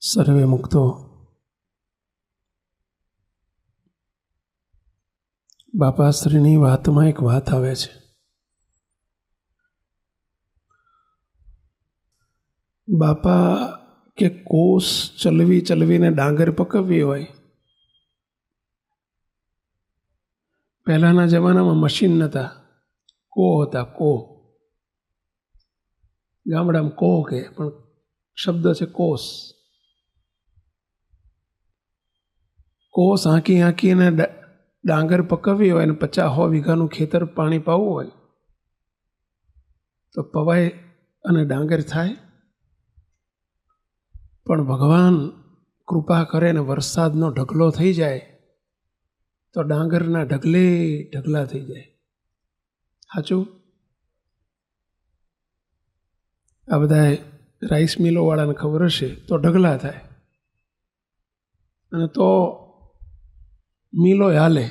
સર્વે મુક્તો બાપાશ્રીની વાતમાં એક વાત આવે છે. બાપા કે કોસ ચલવીને ડાંગર પકવવી હોય, પહેલાના જમાનામાં મશીન નહોતા, કો હતા. કો ગામડામાં કો કે પણ શબ્દ છે કોસ. કોસ હાંકીને ડાંગર પકવવી હોય ને 50-100 વીઘાનું ખેતર પાણી પાવું હોય તો પવાય અને ડાંગર થાય. પણ ભગવાન કૃપા કરે ને વરસાદનો ઢગલો થઈ જાય તો ડાંગરના ઢગલા થઈ જાય. સાચું? આ બધા રાઈસ મિલોવાળાને ખબર હશે તો ઢગલા થાય અને તો મિલો હાલે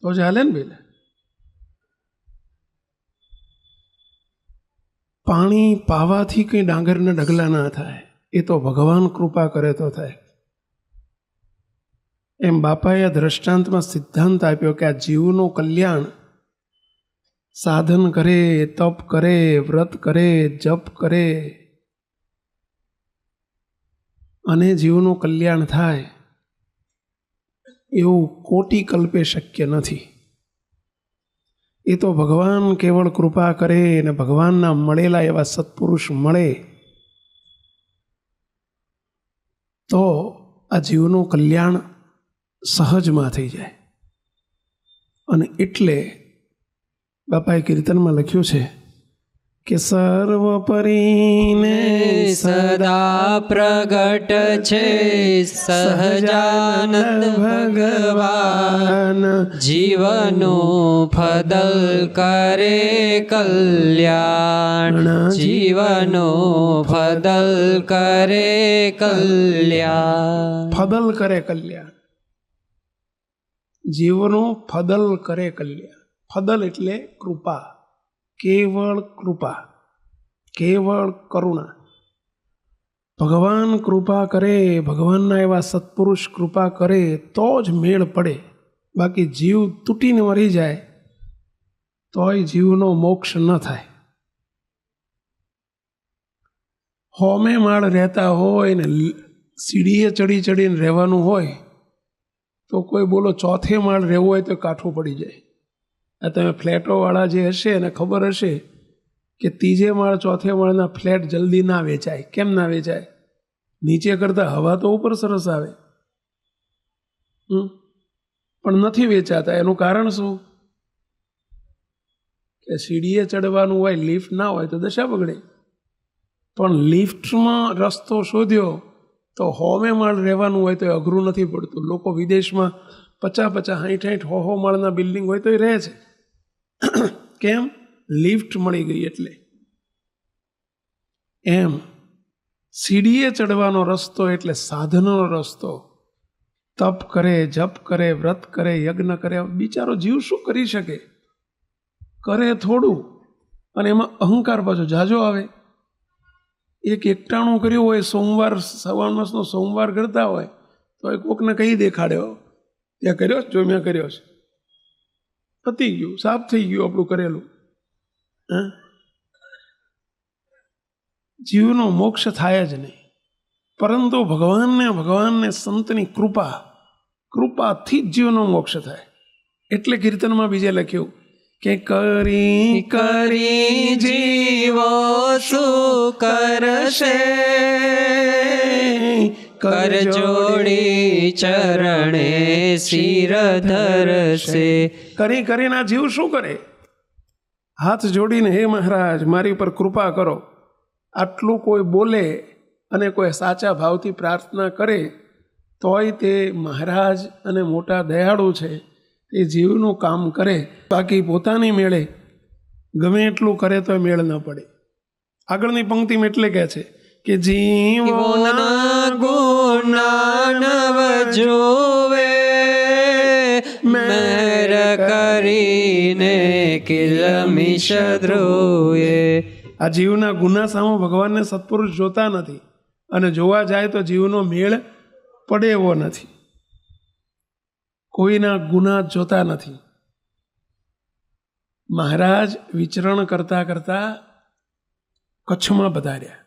તો જ હાલે ને બેલે. પાણી પાવાથી કંઈ ડાંગરના ઢગલા ના થાય, એ તો ભગવાન કૃપા કરે તો થાય. એમ બાપાએ આ દ્રષ્ટાંતમાં સિદ્ધાંત આપ્યો કે આ જીવનું કલ્યાણ સાધન કરે, તપ કરે, વ્રત કરે, જપ કરે અને જીવનું કલ્યાણ થાય એવું કોટી કલ્પે શક્ય નથી. એ તો ભગવાન કેવળ કૃપા કરે અને ભગવાનના મળેલા એવા સત્પુરુષ મળે તો આ જીવનું કલ્યાણ સહજમાં થઈ જાય. અને એટલે બાપાએ કીર્તનમાં લખ્યું છે કે સર્વપરીને સદા પ્રગટ છે સહજાનંદ ભગવાન, જીવનો ફદલ કરે કલ્યાણ, જીવનો ફદલ કરે કલ્યાણ. ફદલ કરે કલ્યાણ, જીવનું ફદલ કરે કલ્યાણ. ફદલ એટલે કૃપા, કેવળ કૃપા, કેવળ કરુણા. ભગવાન કૃપા કરે, ભગવાનના એવા સત્પુરુષ કૃપા કરે તો જ મેળ પડે. બાકી જીવ તૂટીને મરી જાય તોય જીવનો મોક્ષ ન થાય. હોમે માળ રહેતા હોય ને સીડીએ ચડીને રહેવાનું હોય તો કોઈ બોલો ચોથે માળ રહેવું હોય તો કાઠું પડી જાય. આ તમે ફ્લેટોવાળા જે હશે એને ખબર હશે કે ત્રીજે માળ ચોથે માળના ફ્લેટ જલ્દી ના વેચાય. કેમ ના વેચાય? નીચે કરતાં હવા તો ઉપર સરસ આવે પણ નથી વેચાતા. એનું કારણ શું? કે સીડીએ ચડવાનું હોય, લિફ્ટ ના હોય તો દશા બગડે. પણ લિફ્ટમાં રસ્તો શોધ્યો તો હોમે માળ રહેવાનું હોય તો એ અઘરું નથી પડતું. લોકો વિદેશમાં 50-50, 60-60 માળના બિલ્ડિંગ હોય તો એ રહે છે. કેમ? લિફ્ટ મળી ગઈ એટલે. એમ સીડીએ ચડવાનો રસ્તો એટલે સાધનનો રસ્તો. તપ કરે, જપ કરે, વ્રત કરે, યજ્ઞ કરે. બિચારો જીવ શું કરી શકે? કરે થોડું અને એમાં અહંકાર પાછો જાજો આવે. એક એકટાણું કર્યું હોય, સોમવાર શ્રાવણ માસનો સોમવાર કરતા હોય તો એ કોકને કહી દેખાડ્યો ત્યાં કર્યો જો મેં કર્યો છે, પતી ગયું, સાફ થઈ ગયું આપણું કરેલું. જીવનો મોક્ષ થાય જ નહીં. પરંતુ ભગવાનને સંતની કૃપાથી જ જીવનો મોક્ષ થાય. એટલે કીર્તનમાં બીજે લખ્યું કે કરી જીવો શું કરશે, કર જોડી ચરણે શિર ધરશે. કરીને આ જીવ શું કરે? હાથ જોડીને, હે મહારાજ મારી પર કૃપા કરો, આટલું કોઈ બોલે અને કોઈ સાચા ભાવથી પ્રાર્થના કરે તોય તે મહારાજ અને મોટા દયાળુ છે એ જીવનું કામ કરે. બાકી પોતાની મેળે ગમે એટલું કરે તો મેળ ન પડે. આગળની પંક્તિમાં એટલે કહે છે કે જીવોના ગુના નવ જોવે, મેર કરીને કિલમિશ ધ્રુવે. આ જીવના ગુના સામે ભગવાનને સત્પુરુષ જોતા નથી. અને જોવા જાય તો જીવનો મેળ પડે એવો નથી. કોઈના ગુના જોતા નથી. મહારાજ વિચરણ કરતા કરતા કચ્છમાં પધાર્યા,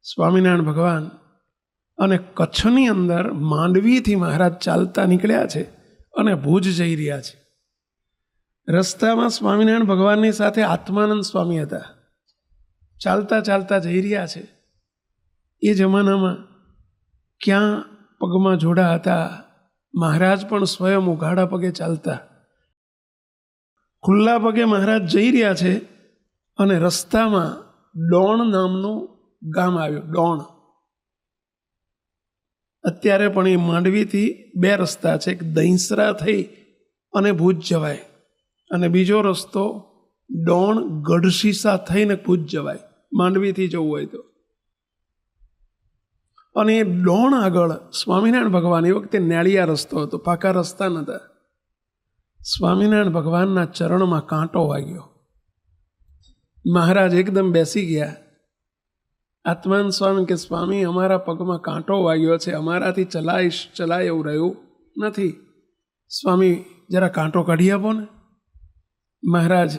સ્વામિનારાયણ ભગવાન, અને કચ્છની અંદર માંડવીથી મહારાજ ચાલતા નીકળ્યા છે અને ભુજ જઈ રહ્યા છે. રસ્તામાં સ્વામિનારાયણ ભગવાનની સાથે આત્માનંદ સ્વામી હતા, ચાલતા ચાલતા જઈ રહ્યા છે. એ જમાનામાં ક્યાં પગમાં જોડા હતા, મહારાજ પણ સ્વયં ઉઘાડા પગે ચાલતા. ખુલ્લા પગે મહારાજ જઈ રહ્યા છે અને રસ્તામાં ડોણ નામનું ગામ આવ્યું. ડોણ અત્યારે પણ એ માંડવીથી 2 રસ્તા છે, એક દહીંસરા થઈ અને ભુજ જવાય, અને બીજો રસ્તો ડોણ ગઢશીસા થઈને ભુજ જવાય, માંડવીથી જવું હોય તો. અને એ ડોણ આગળ સ્વામિનારાયણ ભગવાન, એ વખતે નેળિયા રસ્તો હતો, પાકા રસ્તા નહોતા. સ્વામિનારાયણ ભગવાનના ચરણમાં કાંટો વાગ્યો. મહારાજ એકદમ બેસી ગયા. આત્માનંદ સ્વામી કે સ્વામી, અમારા પગમાં કાંટો વાગ્યો છે, અમારાથી ચલાય એવું રહ્યું નથી. સ્વામી જરા કાંટો કાઢી આપો ને. મહારાજ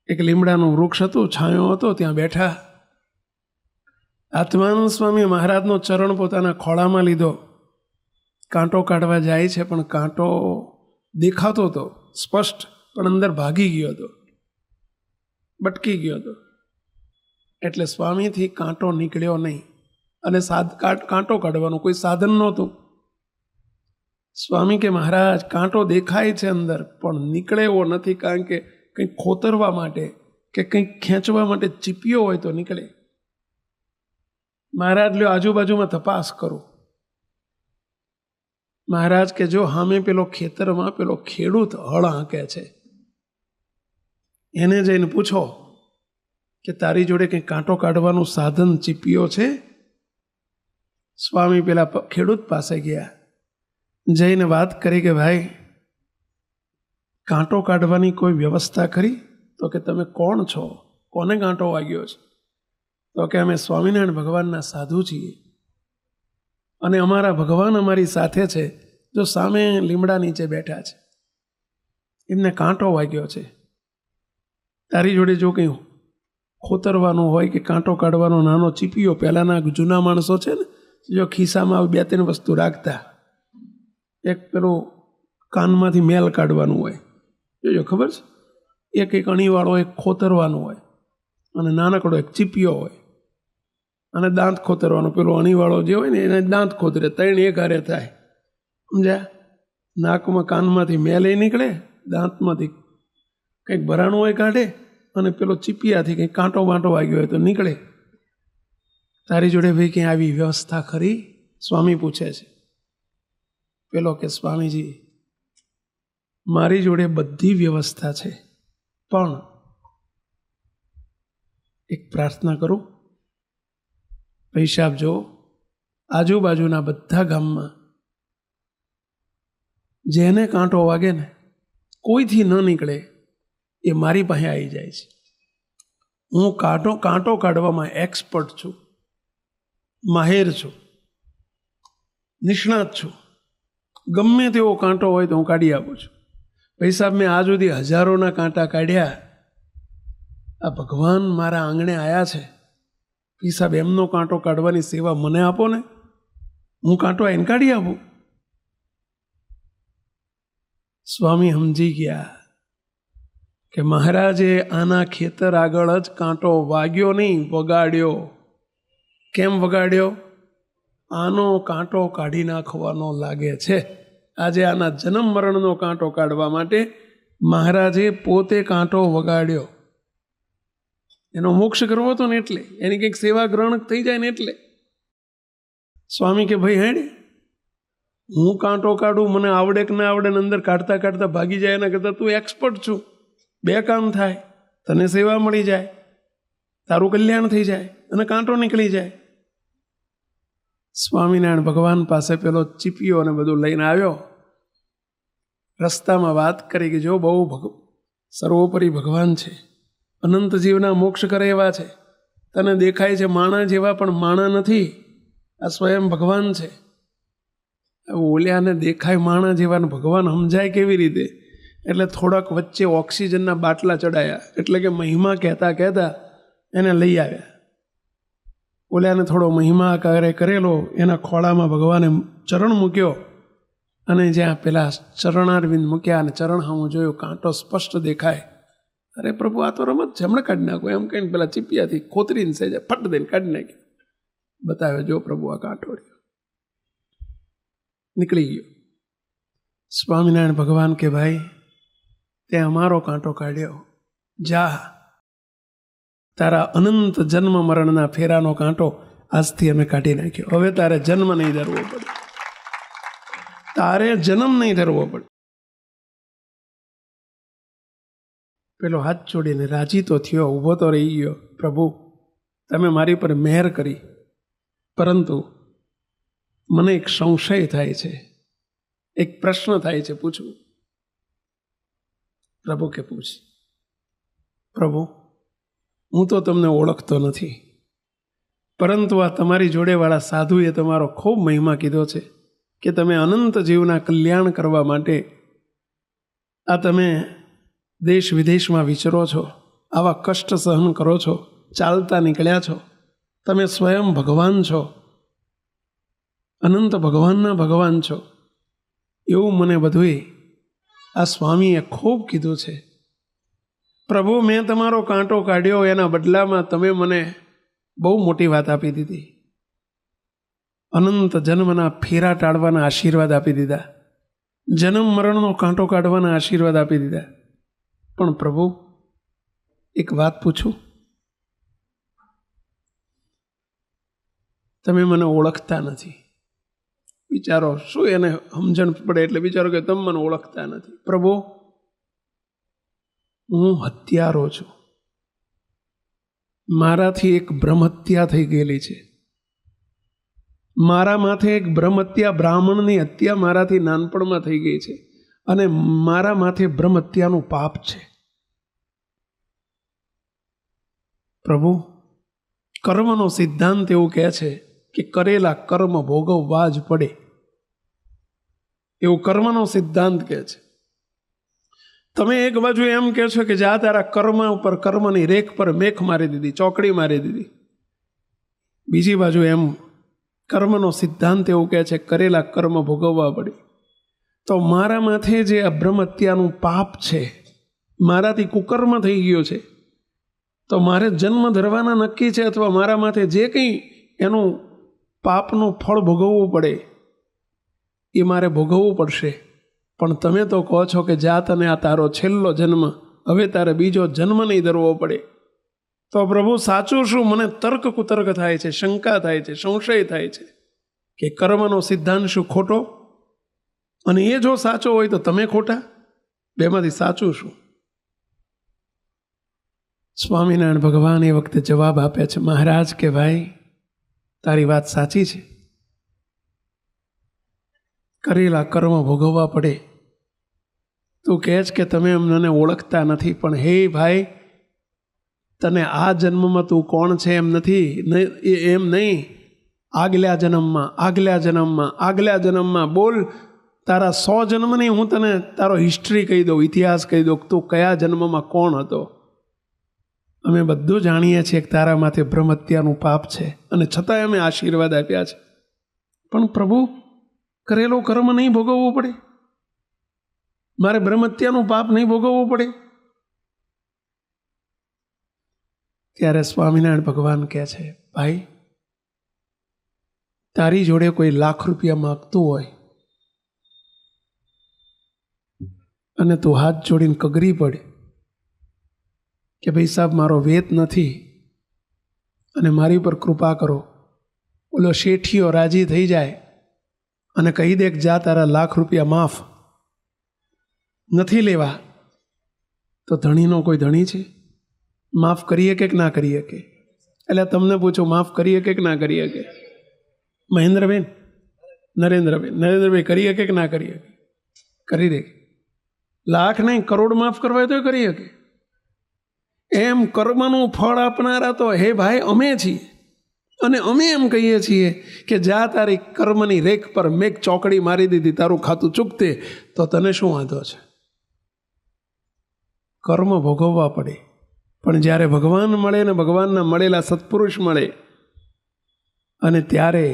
એક લીમડાનું વૃક્ષ હતું, છાંયો હતો, ત્યાં બેઠા. આત્માનંદ સ્વામીએ મહારાજનો ચરણ પોતાના ખોળામાં લીધો. કાંટો કાઢવા જાય છે, પણ કાંટો દેખાતો હતો સ્પષ્ટ, પણ અંદર ભાગી ગયો હતો, બટકી ગયો હતો. એટલે સ્વામીથી કાંટો નીકળ્યો નહીં, અને કાંટો કાઢવાનું કોઈ સાધન નહોતું. સ્વામી કે મહારાજ, કાંટો દેખાય છે અંદર, પણ નીકળે એવો નથી, કારણ કે કંઈક ખોતરવા માટે કે કંઈક ખેંચવા માટે ચીપ્યો હોય તો નીકળે. મહારાજ લ્યો આજુબાજુમાં તપાસ કરો. મહારાજ કે જો સામે પેલો ખેતરમાં પેલો ખેડૂત હળ હાંકે છે, એને જઈને પૂછો કે તારી જોડે કંઈ કાંટો કાઢવાનું સાધન ચીપ્યો છે. સ્વામી પેલા ખેડૂત પાસે ગયા, જઈને વાત કરી કે ભાઈ, કાંટો કાઢવાની કોઈ વ્યવસ્થા કરી? તો કે તમે કોણ છો, કોને કાંટો વાગ્યો છે? તો કે અમે સ્વામિનારાયણ ભગવાનના સાધુ છીએ, અને અમારા ભગવાન અમારી સાથે છે, જો સામે લીમડા નીચે બેઠા છે, એમને કાંટો વાગ્યો છે. તારી જોડે જો કંઈ ખોતરવાનું હોય કે કાંટો કાઢવાનો નાનો ચીપિયો, પહેલાંના જૂના માણસો છે ને, જો ખિસ્સામાં 2-3 વસ્તુ રાખતા, એક પેલું કાનમાંથી મેલ કાઢવાનું હોય, જોજો ખબર છે, એક અણીવાળો એક ખોતરવાનું હોય, અને નાનકડો એક ચીપિયો હોય, અને દાંત ખોતરવાનો પેલો અણીવાળો જે હોય ને એને દાંત ખોતરે, 3 એક હારે થાય, સમજ્યા? નાકમાં કાનમાંથી મેલ એ નીકળે, દાંતમાંથી કંઈક ભરાણું હોય કાઢે, અને પેલો ચીપિયાથી કંઈક કાંટો વાંટો વાગ્યો હોય તો નીકળે. તારી જોડે ભાઈ ક્યાં આવી વ્યવસ્થા ખરી? સ્વામી પૂછે છે. પેલો કે સ્વામીજી, મારી જોડે બધી વ્યવસ્થા છે, પણ એક પ્રાર્થના કરું, પૈસા આપજો. આજુબાજુના બધા ગામમાં જેને કાંટો વાગે ને, કોઈથી ન નીકળે, એ મારી પાસે આવી જાય છે. હું કાંટો કાઢવામાં એક્સપર્ટ છું, માહેર છું, નિષ્ણાત છું. ગમે તેવો કાંટો હોય તો હું કાઢી આપું છું. પૈસા મેં આજ સુધી હજારોના કાંટા કાઢ્યા. આ ભગવાન મારા આંગણે આવ્યા છે, હિસાબ એમનો કાંટો કાઢવાની સેવા મને આપો ને, હું કાંટો એને કાઢી આપું. સ્વામી સમજી ગયા કે મહારાજે આના ખેતર આગળ જ કાંટો વાગ્યો નહીં, વગાડ્યો. કેમ વગાડ્યો? આનો કાંટો કાઢી નાખવાનો લાગે છે. આજે આના જન્મ મરણનો કાંટો કાઢવા માટે મહારાજે પોતે કાંટો વગાડ્યો. એનો મોક્ષ કરવો હતો ને, એટલે એની કંઈક સેવા ગ્રહણ થઈ જાય ને, એટલે સ્વામી કે ભાઈ હેડે, હું કાંટો કાઢું, મને આવડે કે ના આવડે, અંદર કાઢતા કાઢતા ભાગી જાય, એના કરતાં તું એક્સપર્ટ છું, 2 કામ થાય, તને સેવા મળી જાય, તારું કલ્યાણ થઈ જાય, અને કાંટો નીકળી જાય. સ્વામિનારાયણ ભગવાન પાસે પેલો ચીપિયો અને બધું લઈને આવ્યો. રસ્તામાં વાત કરી કે જો બહુ સર્વોપરી ભગવાન છે, અનંત જીવના મોક્ષ કરે એવા છે, તને દેખાય છે માણા જેવા, પણ માણા નથી, આ સ્વયં ભગવાન છે. ઓલિયાને દેખાય માણા જેવા ને ભગવાન સમજાય કેવી રીતે? એટલે થોડાક વચ્ચે ઓક્સિજનના બાટલા ચડાયા, એટલે કે મહિમા કહેતા કહેતા એને લઈ આવ્યા. ઓલિયાને થોડો મહિમા કરેલો, એના ખોળામાં ભગવાને ચરણ મૂક્યો, અને જ્યાં પેલા ચરણારવિંદ મૂક્યા અને ચરણ હામું જોયું, કાંટો સ્પષ્ટ દેખાય. અરે પ્રભુ, આ તો રમત છે, હમણાં કાઢી નાખો એમ કહીને પેલા ચીપિયાથી ખોતરીને સેજે ફટ દઈને કાઢી નાખી. બતાવ્યો, જો પ્રભુ આ કાંટો નીકળી ગયો. સ્વામિનારાયણ ભગવાન કે ભાઈ, તે અમારો કાંટો કાઢ્યો, જા, તારા અનંત જન્મ મરણના ફેરાનો કાંટો આજથી અમે કાઢી નાખ્યો. હવે તારે જન્મ નહીં ધરવો પડે, તારે જન્મ નહીં ધરવો પડે. પેલો હાથ જોડીને રાજી તો થયો, ઊભો તો રહી ગયો. પ્રભુ, તમે મારી પર મહેર કરી, પરંતુ મને એક સંશય થાય છે, એક પ્રશ્ન થાય છે, પૂછું? પ્રભુ કે પૂછ. પ્રભુ, હું તો તમને ઓળખતો નથી, પરંતુ આ તમારી જોડેવાળા સાધુએ તમારો ખૂબ મહિમા કીધો છે કે તમે અનંત જીવના કલ્યાણ કરવા માટે આ તમે દેશ વિદેશમાં વિચરો છો, આવા કષ્ટ સહન કરો છો, ચાલતા નીકળ્યા છો, તમે સ્વયં ભગવાન છો, અનંત ભગવાનના ભગવાન છો, એવું મને બધુંય આ સ્વામીએ ખૂબ કીધું છે. પ્રભુ, મેં તમારો કાંટો કાઢ્યો, એના બદલામાં તમે મને બહુ મોટી વાત આપી દીધી. અનંત જન્મના ફેરા ટાળવાના આશીર્વાદ આપી દીધા, જન્મ મરણનો કાંટો કાઢવાના આશીર્વાદ આપી દીધા. પણ પ્રભુ, એક વાત પૂછું? તમે મને ઓળખતા નથી. વિચારો, શું એને સમજણ પડે એટલે વિચારો કે તમે મને ઓળખતા નથી. પ્રભુ, હું હત્યારો છું, મારાથી એક બ્રહ્મહત્યા થઈ ગયેલી છે. મારા માથે એક બ્રહ્મહત્યા, બ્રાહ્મણની હત્યા મારાથી નાનપણમાં થઈ ગઈ છે, અને મારા માથે બ્રહ્મહત્યાનું પાપ છે. પ્રભુ, કર્મનો સિદ્ધાંત એવું કહે છે કે કરેલા કર્મ ભોગવવા જ પડે, એવું કર્મનો સિદ્ધાંત કહે છે. તમે એક બાજુ એમ કહો છો કે જા તારા કર્મ ઉપર, કર્મની રેખ પર મેખ મારી દીધી, ચોકડી મારી દીધી. બીજી બાજુ એમ કર્મનો સિદ્ધાંત એવું કહે છે કરેલા કર્મ ભોગવવા પડે. તો મારા માથે જે આ બ્રહ્મહત્યાનું પાપ છે, મારાથી કુકર્મ થઈ ગયો છે, તો મારે જન્મ ધરવાના નક્કી છે, અથવા મારા માથે જે કંઈ એનું પાપનું ફળ ભોગવવું પડે એ મારે ભોગવવું પડશે. પણ તમે તો કહો છો કે જા, તને આ તારો છેલ્લો જન્મ, હવે તારે બીજો જન્મ નહીં ધરવો પડે. તો પ્રભુ, સાચું શું? મને તર્ક કુતર્ક થાય છે, શંકા થાય છે, સંશય થાય છે કે કર્મનો સિદ્ધાંત શું ખોટો, અને એ જો સાચો હોય તો તમે ખોટા. બેમાંથી સાચું શું? સ્વામિનારાયણ ભગવાન એ વખતે જવાબ આપે છે, મહારાજ કે ભાઈ, તારી વાત સાચી છે, કરેલા કર્મ ભોગવવા પડે. તું કહે છે કે તમે મને ઓળખતા નથી, પણ હે ભાઈ, તને આ જન્મમાં તું કોણ છે એમ નથી, એમ નહીં, આગલા જન્મમાં, આગલા જન્મમાં, આગલા જન્મમાં, બોલ, તારા 100 જન્મની હું તને તારો હિસ્ટ્રી કહી દઉં, ઇતિહાસ કહી દઉં, તું કયા જન્મમાં કોણ હતો. અમે બધું જાણીએ છીએ કે તારા માથે બ્રહ્મહત્યાનું પાપ છે, અને છતાંય અમે આશીર્વાદ આપ્યા છે. પણ પ્રભુ, કરેલું કર્મ નહીં ભોગવવું પડે? મારે બ્રહ્મહત્યાનું પાપ નહીં ભોગવવું પડે? ત્યારે સ્વામિનારાયણ ભગવાન કહે છે, ભાઈ, તારી જોડે કોઈ ₹1,00,000 માગતું હોય અને તું હાથ જોડીને કગરી પડે કે ભાઈ સાહેબ, મારો વેત નથી અને મારી પર કૃપા કરો, ઓલો શેઠિયો રાજી થઈ જાય અને કહી દે કે જા, તારા ₹1,00,000 માફ, નથી લેવા, તો ધણીનો કોઈ ધણી છે? માફ કરીએ કે ના કરીએ કે? એટલે તમને પૂછું, માફ કરીએ કે ના કરીએ કે? મહેન્દ્રબેન, નરેન્દ્રભાઈ કરીએ કે ના કરીએ? કરી દે. લાખ નહીં, કરોડ માફ કરવા તો કરી શકે. એમ કર્મનું ફળ આપનારા તો હે ભાઈ અમે છીએ. અને અમે એમ કહીએ છીએ કે જા તારી કર્મની રેખ પર મેઘ ચોકડી મારી દીધી, તારું ખાતું ચૂકતે, તો તને શું વાંધો છે? કર્મ ભોગવવા પડે. પણ જ્યારે ભગવાન મળે ને ભગવાનના મળેલા સત્પુરુષ મળે અને ત્યારે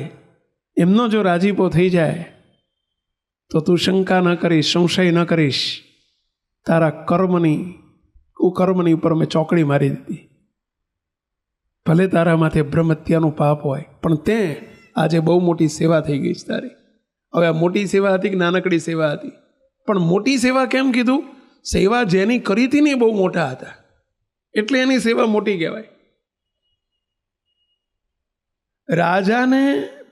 એમનો જો રાજીપો થઈ જાય તો તું શંકા ન કરીશ, સંશય ન કરીશ. તારા કુકર્મની ઉપર મેં ચોકડી મારી દીધી. ભલે તારા માથે બ્રહ્મત્યાનું પાપ હોય, પણ તે આજે બહુ મોટી સેવા થઈ ગઈ છે તારી. હવે આ મોટી સેવા હતી કે નાનકડી સેવા હતી? પણ મોટી સેવા કેમ કીધું? સેવા જેની કરી હતી ને એ બહુ મોટા હતા, એટલે એની સેવા મોટી કહેવાય. રાજાને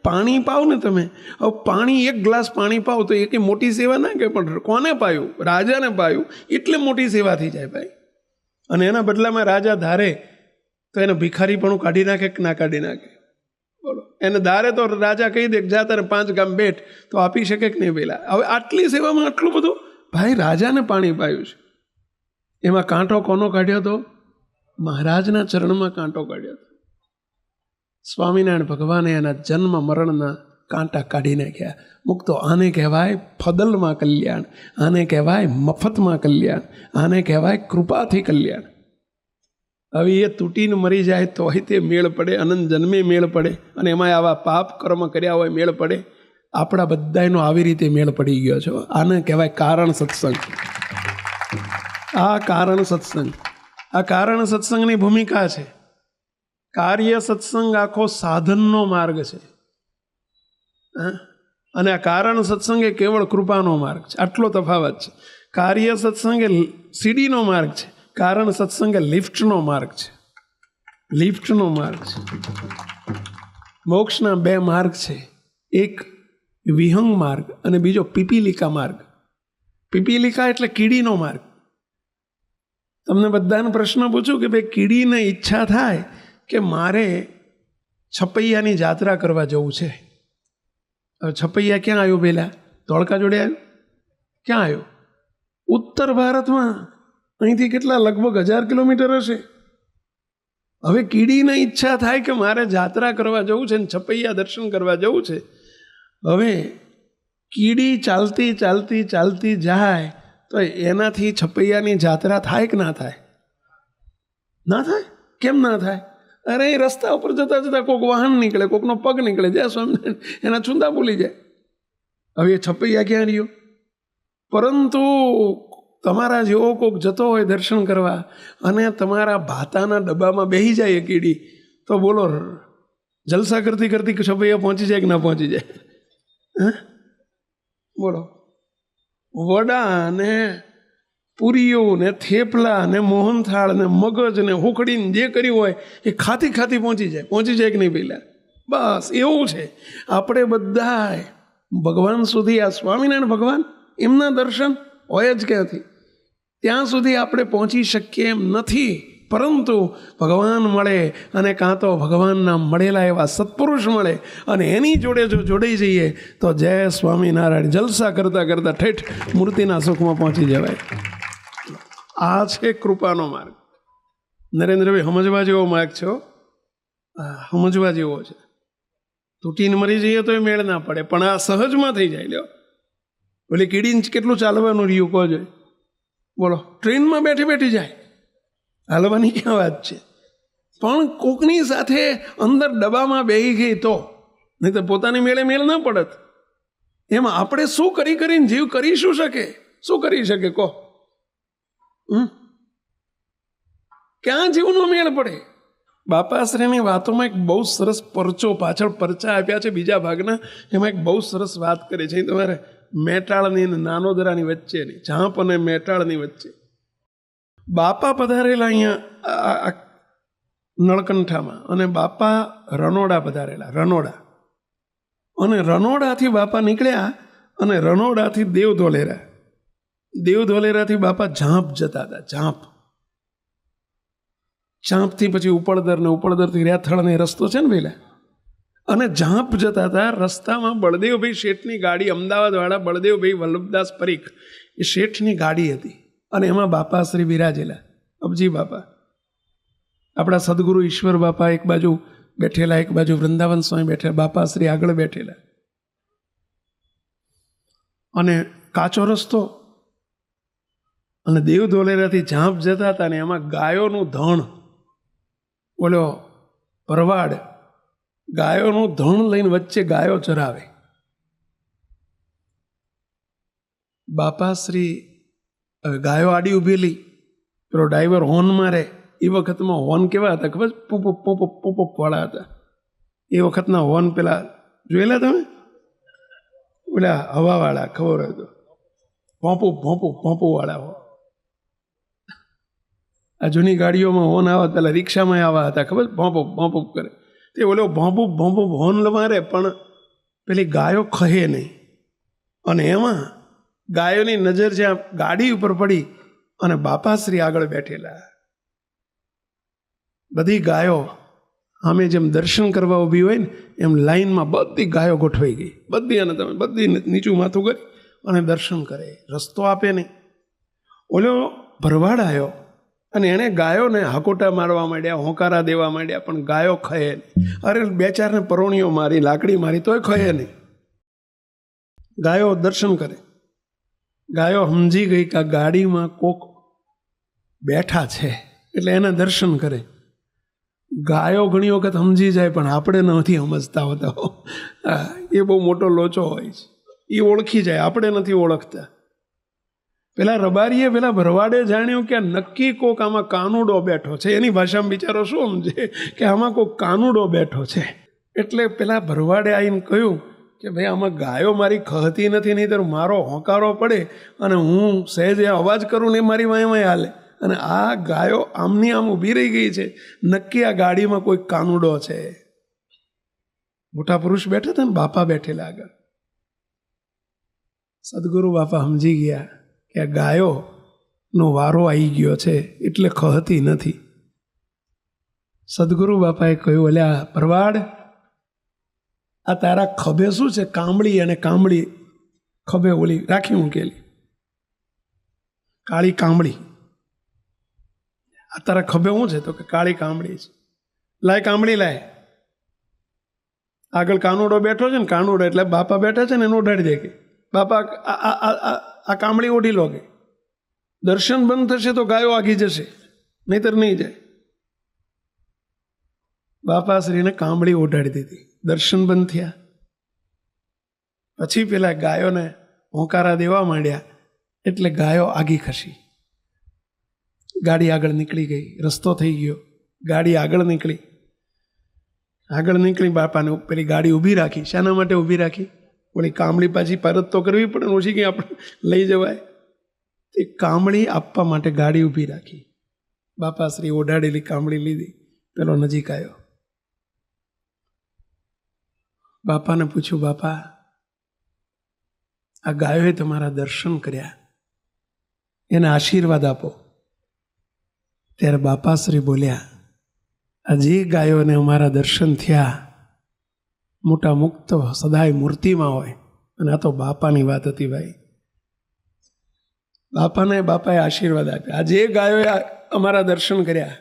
પાણી પાવ ને તમે, હવે પાણી એક ગ્લાસ પાણી પાવ તો એ કંઈ મોટી સેવા ના કહેવાય, પણ કોને પાયું? રાજાને પાયું, એટલે મોટી સેવા થઈ જાય ભાઈ. અને એના બદલામાં રાજા ધારે તો એને ભિખારીપણું કાઢી નાખે કે ના કાઢી નાખે? બોલો. એને ધારે તો રાજા કહી દે કે જા તારે 5 ગામ બેઠ, તો આપી શકે કે નહીં પેલા? હવે આટલી સેવામાં આટલું બધું ભાઈ રાજાને પાણી પાયું છે. એમાં કાંટો કોનો કાઢ્યો હતો? મહારાજના ચરણમાં કાંટો કાઢ્યો હતો. સ્વામિનારાયણ ભગવાને એના જન્મ મરણના કાંટા કાઢી નાખ્યા. મુક્તો આને કહેવાય ફદલમાં કલ્યાણ, આને કહેવાય મફતમાં કલ્યાણ, આને કહેવાય કૃપાથી કલ્યાણ. હવે એ તૂટીને મરી જાય તોય તે મેળ પડે, અનંત જન્મે મેળ પડે, અને એમાં આવા પાપ કર્મ કર્યા હોય મેળ પડે. આપણા બધાનો આવી રીતે મેળ પડી ગયો છે. આને કહેવાય કારણ સત્સંગ. આ કારણ સત્સંગ, આ કારણ સત્સંગની ભૂમિકા છે. કાર્ય સત્સંગ આખો સાધનનો માર્ગ છે, અને આ કારણ સત્સંગ એ કેવળ કૃપાનો માર્ગ છે. આટલો તફાવત છે. કાર્ય સત્સંગ એ સીડીનો માર્ગ છે, કારણ સત્સંગ એ લિફ્ટનો માર્ગ છે. લિફ્ટનો માર્ગ છે. મોક્ષના 2 માર્ગ છે, એક વિહંગ માર્ગ અને બીજો પીપીલિકા માર્ગ. પીપીલિકા એટલે કીડીનો માર્ગ. તમને બધાને પ્રશ્ન પૂછું કે ભાઈ કીડીને ઈચ્છા થાય કે મારે છપૈયાની જાત્રા કરવા જવું છે. હવે છપૈયા ક્યાં આવ્યું? પહેલાં ધોળકા જોડે આવ્યું? ક્યાં આવ્યું? ઉત્તર ભારતમાં. અહીંથી કેટલા? લગભગ 1000 કિલોમીટર હશે. હવે કીડીને ઈચ્છા થાય કે મારે જાત્રા કરવા જવું છે ને છપૈયા દર્શન કરવા જવું છે. હવે કીડી ચાલતી ચાલતી ચાલતી જાય તો એનાથી છપૈયાની જાત્રા થાય કે ના થાય? ના થાય. કેમ ના થાય? અરે એ રસ્તા ઉપર જતા જતા કોઈક વાહન નીકળે, કોઈકનો પગ નીકળે, જાય સ્વામિનારાયણ એના છુંદા ભૂલી જાય. હવે એ છપૈયા ક્યાં રહ્યો? પરંતુ તમારા જેવો કોઈક જતો હોય દર્શન કરવા અને તમારા ભાતાના ડબ્બામાં બેસી જાય એ કીડી, તો બોલો જલસા કરતી કરતી છપૈયા પહોંચી જાય કે ના પહોંચી જાય? બોલો. વડા ને પૂરીઓ ને થેપલા ને મોહનથાળ ને મગજ ને હુખડીને જે કર્યું હોય એ ખાતી ખાતી પહોંચી જાય કે નહીં પહેલાં? બસ એવું છે. આપણે બધા ભગવાન સુધી, આ સ્વામિનારાયણ ભગવાન એમના દર્શન હોય જ ક્યાંથી? ત્યાં સુધી આપણે પહોંચી શકીએ એમ નથી. પરંતુ ભગવાન મળે અને કાં તો ભગવાનના મળેલા એવા સત્પુરુષ મળે અને એની જોડે જો જોડાઈ જઈએ તો જય સ્વામિનારાયણ જલસા કરતાં કરતાં ઠેઠ મૂર્તિના સુખમાં પહોંચી જવાય. આ છે કૃપાનો માર્ગ. નરેન્દ્રભાઈ સમજવા જેવો માર્ગ છે. સમજવા જેવો છે. તૂટીને મરી જઈએ તો એ મેળ ના પડે, પણ આ સહજમાં થઈ જાય. લ્યો, ઓલી કીડીને કેટલું ચાલવાનું રહ્યું કહો જોઈએ? બોલો. ટ્રેનમાં બેઠી બેઠી જાય, હાલવાની ક્યાં વાત છે? પણ કોકની સાથે અંદર ડબ્બામાં બેસી ગઈ તો, નહીં તો પોતાની મેળ ના પડત. એમાં આપણે શું કરીને જીવ કરી શું શકે? શું કરી શકે કહો? ક્યાં જીવનો મેળ પડે? બાપાશ્રીની વાતોમાં એક બહુ સરસ પરચો, પાછળ પરચા આપ્યા છે બીજા ભાગના, એમાં એક બહુ સરસ વાત કરી છે. તમારે મેટાળની અને નાનોદરાની વચ્ચેની, ઝાંપ અને મેટાળની વચ્ચે બાપા પધારેલા અહીંયા નળકંઠામાં, અને બાપા રનોડા પધારેલા. રનોડા, અને રનોડાથી બાપા નીકળ્યા અને રનોડાથી દેવધોલેરા, દેવધોલેરાથી બાપા ઝાંપ જતા હતા. ઝાંપથી પછી ઉપળદર, ને ઉપળદરથી રેથળ ને રસ્તો છે ને પેલા, અને ઝાંપ જતા હતા. રસ્તામાં બળદેવભાઈ શેઠની ગાડી, અમદાવાદવાળા બળદેવભાઈ વલ્લભદાસ પરીખ, એ શેઠની ગાડી હતી અને એમાં બાપાશ્રી બિરાજેલા, અબજી બાપા. આપણા સદગુરુ ઈશ્વર બાપા એક બાજુ બેઠેલા, એક બાજુ વૃંદાવન સ્વામી બેઠેલા, બાપા શ્રી આગળ બેઠેલા, અને કાચો રસ્તો અને દેવ ધોલેરાથી ઝાંપ જતા હતા ને એમાં ગાયોનું ધણ, બોલો ભરવાડ ગાયોનું ધણ લઈને વચ્ચે ગાયો ચરાવે. બાપાશ્રી ગાયો આડી ઊભેલી, પેલો ડ્રાઈવર હોર્ન મારે. એ વખતમાં હોર્ન કેવા હતા ખબર? પોપ પોપ પોપ વાળા હતા. એ વખતના હોર્ન પેલા જોયેલા તમે? ઓલા હવાવાળા, ખબર હોય તો ભોંપુ ભોંપુ ભોંપુ વાળા હો. આ જૂની ગાડીઓમાં હોર્ન આવવા, પેલા રિક્ષામાં આવા હતા ખબર? ભોંપુ ભોંપુ કરે તે ઓલો ભોંપુ ભોંપુ હોર્ન મારે, પણ પેલી ગાયો ખહે નહીં. અને એમાં ગાયોની નજર જ્યાં ગાડી ઉપર પડી અને બાપાશ્રી આગળ બેઠેલા. બધી ગાયો આમે જેમ દર્શન કરવા ઊભી હોય ને એમ લાઈનમાં બધી ગાયો ગોઠવાઈ ગઈ, બધી. અને તમે બધી નીચું માથું કરી અને દર્શન કરે, રસ્તો આપે નહીં. ઓલો ભરવાડ આવ્યો અને એણે ગાયોને હાકોટા મારવા માંડ્યા, હોંકારા દેવા માંડ્યા, પણ ગાયો ખહે નહીં. અરે બે ચારને પરોણીઓ મારી, લાકડી મારી, તોય ખહે નહીં. ગાયો દર્શન કરે. ગાયો સમજી ગઈ કે આ ગાડીમાં કોક બેઠા છે એટલે એના દર્શન કરે. ગાયો ઘણી વખત સમજી જાય પણ આપણે નથી સમજતા હોતા. એ બહુ મોટો લોચો હોય છે. એ ઓળખી જાય, આપણે નથી ઓળખતા. પેલા રબારીએ પેલા ભરવાડે જાણ્યું કે નક્કી કોક આમાં કાનુડો બેઠો છે. એની ભાષામાં બિચારો શું સમજે કે આમાં કોક કાનુડો બેઠો છે. એટલે પેલા ભરવાડે આવીને કહ્યું કે ભાઈ આમાં ગાયો મારી ખહતી નથી, નહીં તો મારો હોંકારો પડે અને હું સહેજ અવાજ કરું ને મારી વાંય હાલે. અને આ ગાયો આમની આમ ઊભી રહી ગઈ છે. નક્કી આ ગાડીમાં કોઈ કાનુડો છે. મોટા પુરુષ બેઠા હતા ને, બાપા બેઠેલા આગળ. સદગુરુ બાપા સમજી ગયા કે આ ગાયોનો વારો આવી ગયો છે એટલે ખહતી નથી. સદગુરુ બાપાએ કહ્યું, અલ્યા ભરવાડ, આ તારા ખભે શું છે? કામળી. અને કામળી ખભે ઓલી રાખી મૂકેલી કાળી કામળી. આ તારા ખભે શું છે? તો કે કાળી કામળી છે. લાય કામળી લાય. આગળ કાનુડો બેઠો છે ને, કાનુડો એટલે બાપા બેઠા છે ને એને ઓઢાડી દે કે બાપા આ કામળી ઓઢી લો કે દર્શન બંધ થશે તો ગાયો આગી જશે, નહીતર નહીં જાય. બાપાશ્રીને કામળી ઓઢાડી દીધી. દર્શન બંધ થયા. પછી પેલા ગાયોને હોંકારા દેવા માંડ્યા એટલે ગાયો આગી ખસી. ગાડી આગળ નીકળી ગઈ, રસ્તો થઈ ગયો. ગાડી આગળ નીકળી. બાપાને પેલી ગાડી ઊભી રાખી. શાના માટે ઊભી રાખી? ઓલી કામળી પાછી પરત તો કરવી પડે, ઓછી કંઈ આપણે લઈ જવાય. તે કામળી આપવા માટે ગાડી ઊભી રાખી. બાપાશ્રી ઓઢાડેલી કામળી લીધી. પેલો નજીક આવ્યો. બાપાને પૂછ્યું, બાપા આ ગાયોએ તમારા દર્શન કર્યા, એને આશીર્વાદ આપો. ત્યારે બાપાશ્રી બોલ્યા, આ જે ગાયોને અમારા દર્શન થયા મોટા મુક્ત સદાય મૂર્તિમાં હોય. અને આ તો બાપાની વાત હતી ભાઈ. બાપાએ આશીર્વાદ આપ્યા. આ જે ગાયોએ અમારા દર્શન કર્યા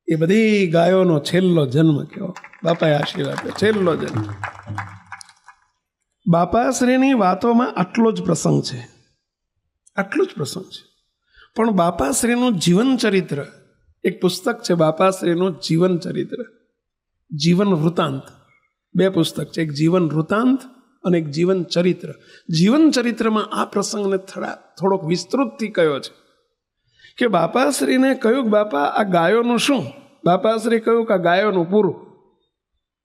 એ બધી ગાયોનો છેલ્લો જન્મ કયો. બાપાએ આશીર્વાદ આપ્યો, છેલ્લો જન્મ. બાપાશ્રીની વાતોમાં આટલો જ પ્રસંગ છે, આટલો જ પ્રસંગ છે. પણ બાપાશ્રીનું જીવન ચરિત્ર, એક પુસ્તક છે બાપાશ્રીનું જીવન ચરિત્ર, જીવન વૃત્તાંત. બે પુસ્તક છે, એક જીવન વૃત્તાંત અને એક જીવન ચરિત્ર. જીવન ચરિત્રમાં આ પ્રસંગને થોડોક વિસ્તૃતથી કયો છે કે બાપાશ્રીને કહ્યું કે બાપા આ ગાયોનું શું? બાપાશ્રી કહ્યું કે આ ગાયોનું પૂરું,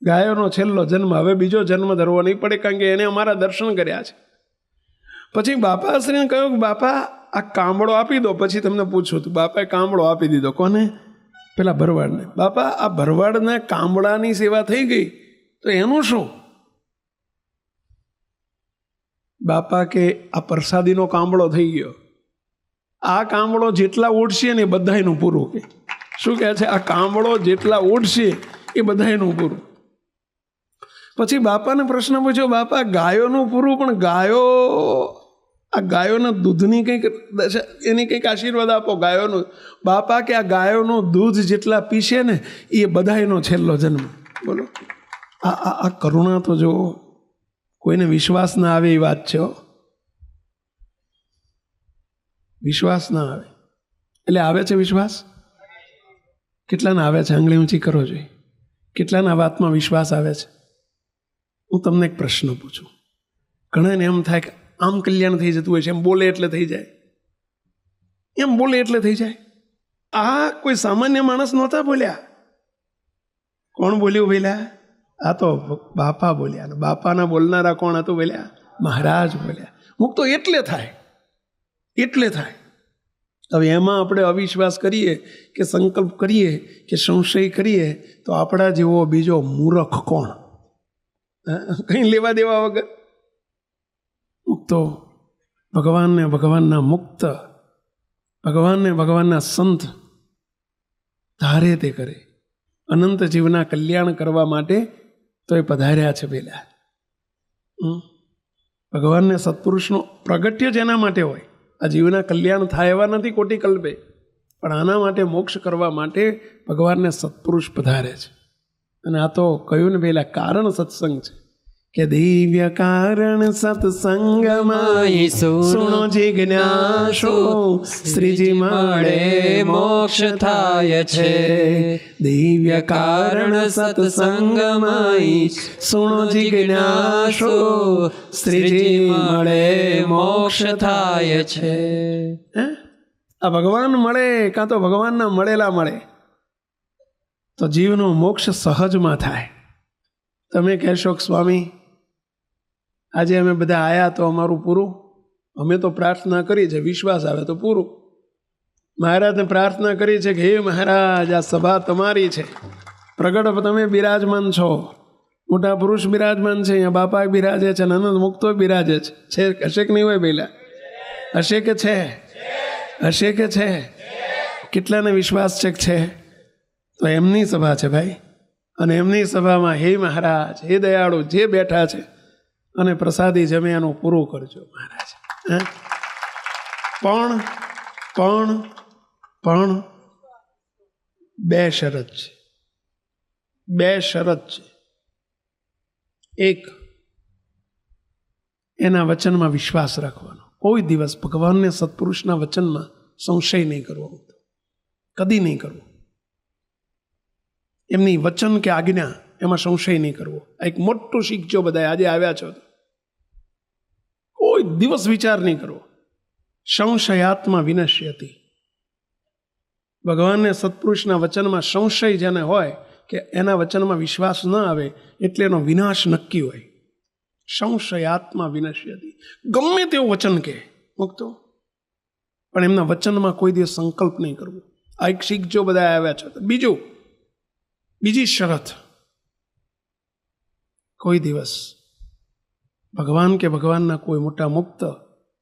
ગાયોનો છેલ્લો જન્મ, હવે બીજો જન્મ ધરવો નહીં પડે કારણ કે એને અમારા દર્શન કર્યા છે. પછી બાપાશ્રીને કહ્યું કે બાપા આ કામળો આપી દો, પછી તમને પૂછું. તો બાપાએ કામળો આપી દીધો. કોને? પેલા ભરવાડને. બાપા આ ભરવાડને કામળાની સેવા થઈ ગઈ તો એનું શું? બાપા કે આ પ્રસાદીનો કામળો થઈ ગયો. આ કામળો જેટલા ઉડશે ને એ બધાયનું પૂરું. કે શું કહે છે? આ કામળો જેટલા ઉડશે એ બધાયનું પૂરું. પછી બાપાને પ્રશ્ન પૂછ્યો, બાપા ગાયોનું પૂરું, પણ ગાયો આ ગાયોના દૂધની કંઈક દશા, એની કંઈક આશીર્વાદ આપો ગાયોનું. બાપા કે આ ગાયોનું દૂધ જેટલા પીશે ને એ બધાયનો છેલ્લો જન્મ. બોલો, આ કરુણા તો જો કોઈને વિશ્વાસ ના આવે એ વાત છે. વિશ્વાસ ના આવે એટલે આવે છે વિશ્વાસ? કેટલાને આવે છે? આંગળી ઊંચી કરો જોઈએ. કેટલાના વાતમાં વિશ્વાસ આવે છે? હું તમને એક પ્રશ્ન પૂછું. ઘણાને એમ થાય કે આમ કલ્યાણ થઈ જતું હોય છે, એમ બોલે એટલે થઈ જાય, એમ બોલે એટલે થઈ જાય. આ કોઈ સામાન્ય માણસ નહોતા બોલ્યા. કોણ બોલ્યું બોલ્યા? આ તો બાપા બોલ્યા. બાપાના બોલનારા કોણ હતું બોલ્યા? મહારાજ બોલ્યા. મુક્ત તો એટલે થાય, એટલે થાય. હવે એમાં આપણે અવિશ્વાસ કરીએ કે સંકલ્પ કરીએ કે સંશય કરીએ તો આપણા જેવો બીજો મૂર્ખ કોણ? કંઈ લેવા દેવા વગર મુક્તો ભગવાનને, ભગવાનના મુક્ત, ભગવાનને ભગવાનના સંત ધારે તે કરે. અનંત જીવના કલ્યાણ કરવા માટે તો એ પધાર્યા છે પેલા. ભગવાનને સત્પુરુષનો પ્રગટ્ય જ એના માટે હોય. આ જીવના કલ્યાણ થાય એવા નથી કોટી કલ્પે, પણ આના માટે મોક્ષ કરવા માટે ભગવાનને સત્પુરુષ પધારે છે. અને આ તો કહ્યું ને પેલા કારણ સત્સંગ છે કે દિવ્ય કારણ સત્સંગમાં સુણો જિજ્ઞાસો શ્રીજી મળે મોક્ષ થાય છે. દિવ્ય કારણ સત્સંગમાં સુણો જિજ્ઞાસો શ્રીજી મળે મોક્ષ થાય છે. આ ભગવાન મળે કાં તો ભગવાનના મળેલા મળે તો જીવનો મોક્ષ સહજમાં થાય. તમે કહેશો કે સ્વામી આજે અમે બધા આવ્યા તો અમારું પૂરું? અમે તો પ્રાર્થના કરી છે, વિશ્વાસ આવે તો પૂરું. મહારાજને પ્રાર્થના કરી છે કે હે મહારાજ, આ સભા તમારી છે, પ્રગટ તમે બિરાજમાન છો, મોટા પુરુષ બિરાજમાન છે, અહીંયા બાપા બિરાજે છે, અનંત મુક્તો બિરાજે છે. હશે કે નહીં હોય? પહેલા હશે કે છે? હશે કે છે? કેટલાને વિશ્વાસ છે કે છે? તો એમની સભા છે ભાઈ. અને એમની સભામાં હે મહારાજ, હે દયાળુ જે બેઠા છે અને પ્રસાદી જમે એનું પૂરું કરજો મહારાજ. પણ બે શરત છે. બે શરત છે. એક, એના વચનમાં વિશ્વાસ રાખવાનો. કોઈ દિવસ ભગવાનને સત્પુરુષના વચનમાં સંશય નહીં કરવો, કદી નહીં કરવો. એમની વચન કે આજ્ઞા એમાં સંશય નહીં કરવો. એક મોટું શીખજો બધા આજે આવ્યા છો. કોઈ દિવસ વિચાર નહીં કરવો. સંશયાત્મા વિનશ્યતિ. ભગવાનને સત્પુરુષના વચનમાં સંશય જેને હોય કે એના વચનમાં વિશ્વાસ ન આવે એટલે એનો વિનાશ નક્કી હોય. સંશયાત્મા વિનશ્યતિ. ગમે તેવું વચન કે મુક્તો, પણ એમના વચનમાં કોઈ દિવસ સંકલ્પ નહીં કરવો. આ એક શીખજો બધા આવ્યા છો. બીજી શરત, કોઈ દિવસ ભગવાન કે ભગવાનના કોઈ મોટા મુક્ત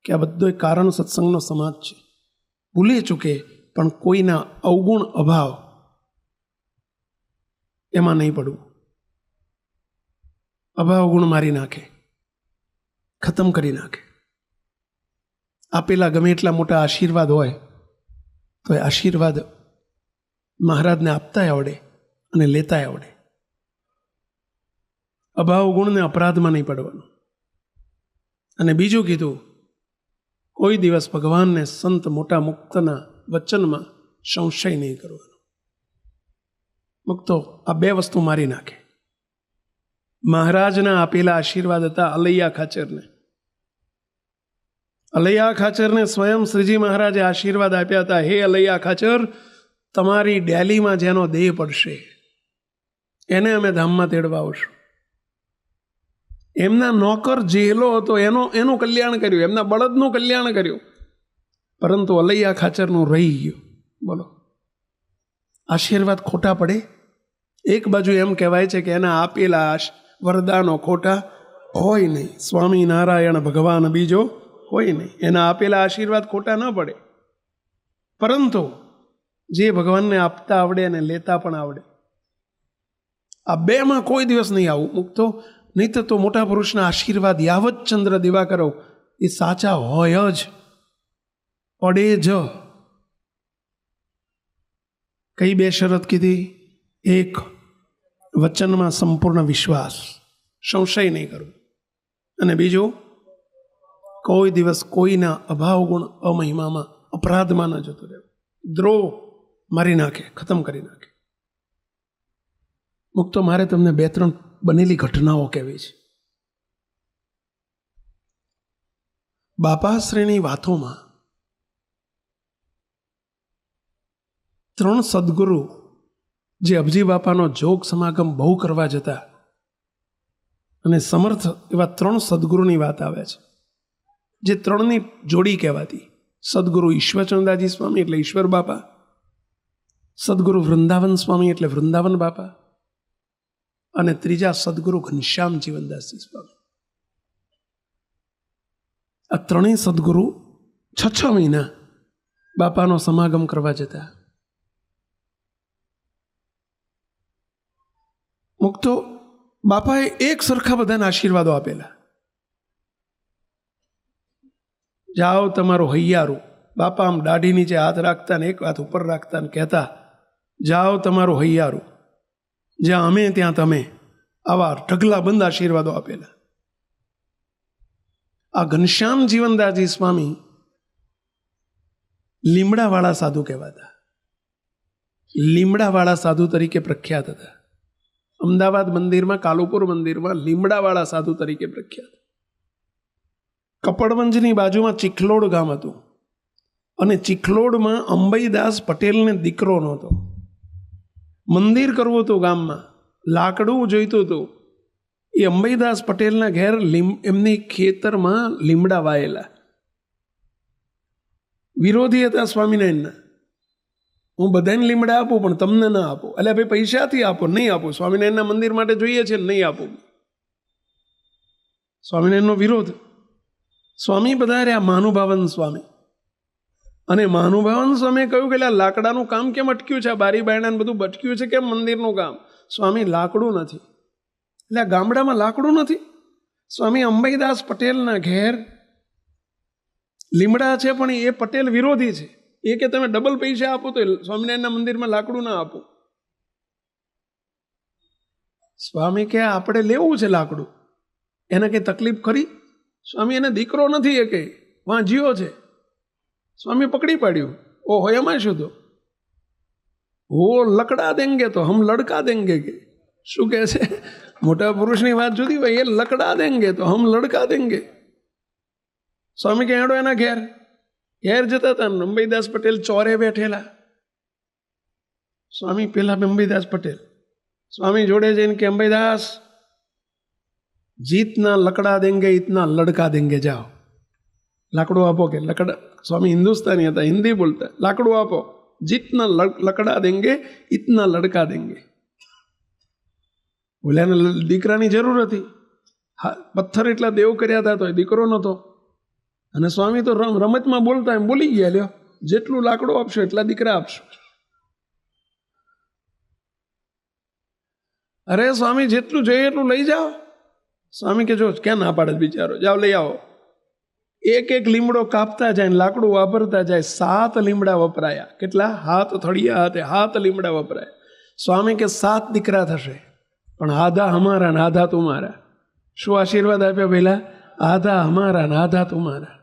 કે આ બધો કારણ સત્સંગનો સમાજ છે, ભૂલે ચૂકે પણ કોઈના અવગુણ અભાવ એમાં નહીં પડવું. અભાવ ગુણ મારી નાખે, ખતમ કરી નાખે. આપેલા ગમે એટલા મોટા આશીર્વાદ હોય તો એ આશીર્વાદ મહારાજને આપતા આવડે અને લેતા આવડે. અભાવ ગુણને અપરાધમાં નહીં પડવાનું. અને બીજું કીધું, કોઈ દિવસ ભગવાનને સંત મોટા મુક્તના વચનમાં સંશય નહીં કરવાનો. મુક્તો આ બે વસ્તુ મારી નાખે. મહારાજના આપેલા આશીર્વાદ હતા અલૈયા ખાચરને. અલૈયા ખાચરને સ્વયં શ્રીજી મહારાજે આશીર્વાદ આપ્યા હતા, હે અલૈયા ખાચર, તમારી ડેલીમાં જેનો દેહ પડશે એને અમે ધામમાં તેડવા આવશું. એમના નોકર જેલો હતો એનું કલ્યાણ કર્યું, એમના બળદનું કલ્યાણ કર્યું, પરંતુ અલૈયા ખાચરનું રહી ગયું. બોલો, આશીર્વાદ ખોટા પડે? એક બાજુ એમ કહેવાય છે કે એના આપેલા વરદાનો ખોટા હોય નહીં. સ્વામિનારાયણ ભગવાન બીજો હોય નહીં. એના આપેલા આશીર્વાદ ખોટા ન પડે, પરંતુ જે ભગવાનને આપતા આવડે અને લેતા પણ આવડે, આ બેમાં કોઈ દિવસ નહીં આવું મુક્તો. નહીં તો મોટા પુરુષના આશીર્વાદ યાવત ચંદ્ર દિવાકરો એ સાચા હોય જ, પડે જ. કઈ બે શરત કીધી? એક, વચનમાં સંપૂર્ણ વિશ્વાસ, સંશય નહીં કરવો. અને બીજું, કોઈ દિવસ કોઈના અભાવ ગુણ અમહિમામાં અપરાધમાં ન જતો રહેવો. દ્રોહ મારી નાખે, ખતમ કરી નાખે. મુક્તો મારે તમને 2-3 બનેલી ઘટનાઓ કહેવી છે. બાપાશ્રીની વાતોમાં 3 સદગુરુ જે અબજી બાપાનો જોગ સમાગમ બહુ કરવા જતા અને સમર્થ એવા 3 સદગુરુની વાત આવે છે, જે 3ની જોડી કહેવાતી. સદગુરુ ઈશ્વરચંદાજી સ્વામી એટલે ઈશ્વર બાપા, સદગુરુ વૃંદાવન સ્વામી એટલે વૃંદાવન બાપા, અને ત્રીજા સદગુરુ ઘનશ્યામ જીવનદાસજી સ્વામી. આ 3 સદગુરુ 6 મહિના બાપાનો સમાગમ કરવા જતા. મુક્તો બાપાએ એક સરખા બધાને આશીર્વાદો આપેલા. જાઓ તમારું હૈયારું. બાપા આમ દાઢી નીચે હાથ રાખતા ને એક હાથ ઉપર રાખતા ને કહેતા, જાઓ તમારું હૈયારું, જ્યાં અમે ત્યાં તમે. આવા ઢગલા બંધ આશીર્વાદો આપેલા. આ ઘનશ્યામ જીવનદાસજી સ્વામી લીમડાવાળા સાધુ કહેવાતા. લીમડાવાળા સાધુ તરીકે પ્રખ્યાત હતા. અમદાવાદ મંદિરમાં, કાલુપુર મંદિરમાં લીમડાવાળા સાધુ તરીકે પ્રખ્યાત. કપડવંજની બાજુમાં ચીખલોડ ગામ હતું, અને ચીખલોડમાં અંબઈદાસ પટેલને દીકરો નહોતો. મંદિર કરવું હતું ગામમાં, લાકડું જોઈતું હતું. એ અંબઈદાસ પટેલના ઘેર એમની ખેતરમાં લીમડા વાયેલા. વિરોધી હતા સ્વામિનારાયણના. હું બધાને લીમડા આપું પણ તમને ના આપું. એટલે ભાઈ પૈસાથી આપો, નહીં આપું. સ્વામિનારાયણના મંદિર માટે જોઈએ છે, નહીં આપું. સ્વામિનારાયણનો વિરોધ. સ્વામી પધાર્યા મહાનુભાવન સ્વામી, અને મહાનુભાવન સ્વામીએ કહ્યું કે લાકડાનું કામ કેમ અટક્યું છે? આ બારી બારણાને બધું ભટક્યું છે, કેમ મંદિરનું કામ? સ્વામી, લાકડું નથી. એટલે આ ગામડામાં લાકડું નથી. સ્વામી, અંબઈદાસ પટેલના ઘેર લીમડા છે, પણ એ પટેલ વિરોધી છે. એ કે તમે ડબલ પૈસા આપો તો સ્વામિનારાયણના મંદિરમાં લાકડું ના આપો. સ્વામી કે આપણે લેવું છે લાકડું, એને કઈ તકલીફ ખરી? સ્વામી, એને દીકરો નથી, એ કે વાંજ્યો છે. સ્વામી પકડી પાડ્યું. ઓહો, એમાં શું? તો વો લકડા દેંગે તો હમ લડકા દેંગે. કે શું કહે છે? મોટા પુરુષની વાત જુદી હોય. એ લકડા દેંગે તો હમ લડકા દેંગે. સ્વામી કે હેડો એના ઘેર. ઘેર જતા હતા, અંબઈદાસ પટેલ ચોરે બેઠેલા. સ્વામી પેલા અંબઈદાસ પટેલ સ્વામી જોડે જઈને કે અંબઈદાસ, જીતના લકડા દેંગે ઇતના લડકા દેંગે, જાઓ લાકડું આપો. કે લકડા, સ્વામી હિન્દુસ્તાની હતા, હિન્દી બોલતા. લાકડું આપો. જીતના લકડા દેંગે ઇતના લડકા દેંગે. બોલ્યાને દીકરાની જરૂર હતી. પથ્થર એટલા દેવ કર્યા હતા તો એ દીકરો નહોતો. અને સ્વામી તો રમતમાં બોલતા એમ બોલી ગયા, લ્યો જેટલું લાકડું આપશો એટલા દીકરા આપશો. અરે સ્વામી, જેટલું જોઈએ એટલું લઈ જાઓ. સ્વામી કે જો ક્યાં ના પાડે બિચારો, જાઓ લઈ આવો. એક એક લીમડો કાપતા જાય, લાકડું વાપરતા જાય. 7 લીમડા વપરાયા. કેટલા? હાથ થળિયા હાથે 7 લીમડા વપરાયા. સ્વામી કે 7 દીકરા થશે, પણ આધા હમારા ને આધા તુમારા. શું આશીર્વાદ આપ્યા પહેલા? આધા હમારા ને આધા તુમારા.